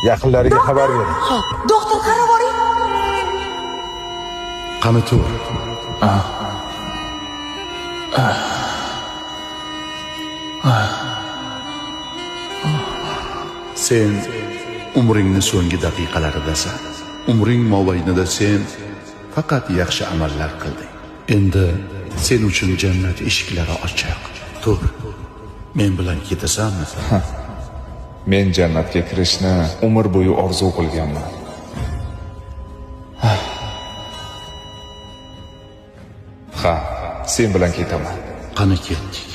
Yaqinlariga xabar bering. Xo'p, doktor qarab oling. Qani tur. Sen umringni so'nggi daqiqalaridasan. Umring mobaynida sen faqat yaxshi amallar qilding. Endi sen uchun jannat eshiklari ochiq. Tur. Men bilan ketasanmi? Men jannatga kirishni umr bo'yi orzu qilganman. Ha, sen bilan ketaman. Qani ketdik.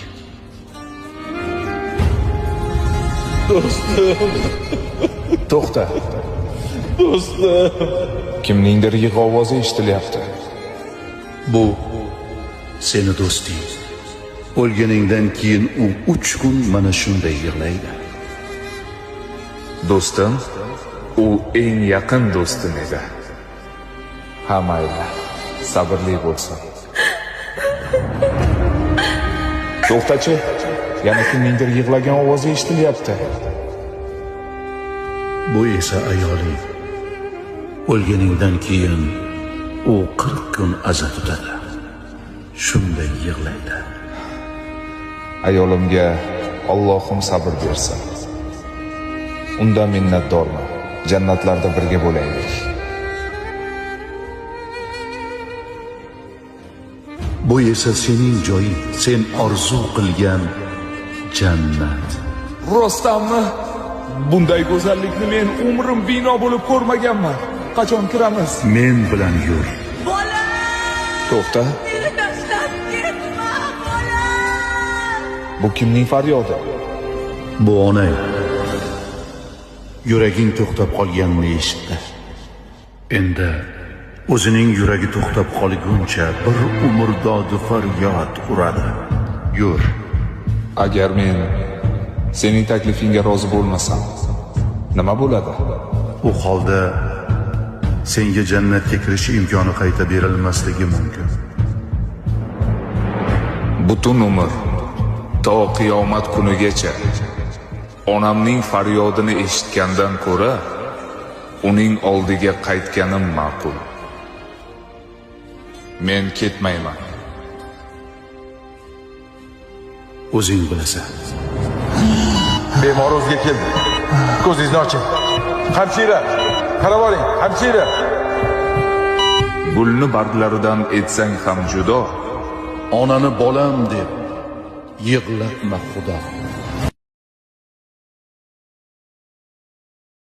To'xta. Do'stim. Kimningdir yig'i ovozi eshitilyapti. Bu seni do'sting. O'lganingdan keyin u 3 kun mana shunday yig'laydi. Do'stim, u eng yaqin do'stim edi. Ha, mayli, sabrli bo'lsin. To'xtachi, yana kimningdir yig'lagan ovozi eshitilyapti. Bu esa ayoling. O'lganingdan keyin u 40 kun aza tutadi. Shunday yig'laydi. Ayolimga Allohim sabr bersin. Undan minnatdorman. Jannatlarda birga bo'laylik. Bu esa sening joying, sen orzu qilgan jannat. Rostdanmi? Bunday go'zallikni men umrim bino bo'lib ko'rmaganman. Qachon kiramiz? Men bilan yur. Bola! To'xta. Meni tashlab ketma, bola! Bu kimning faryodi? Bu onang. Yuraging to'xtab qolganini eshitdi. Endi o'zining yuragi to'xtab qolguncha bir umr dodi faryod uradi. Yur. Agar men sening taklifingga rozi bo'lmasam, nima bo'ladi? U holda senga jannatga kirish imkoni qayta berilmasligi mumkin. Butun umr to qiyomat kunigacha onamning faryodini eshitgandan ko'ra uning oldiga qaytganim ma'qul. Men ketmayman. O'zing bilasan. Bemor o'ziga keldi. Ko'zingizni oching. Hamshira, qarab oling, hamshira. Gulni barglaridan etsang ham judo, Onani bolam deb yig'latma Xudo.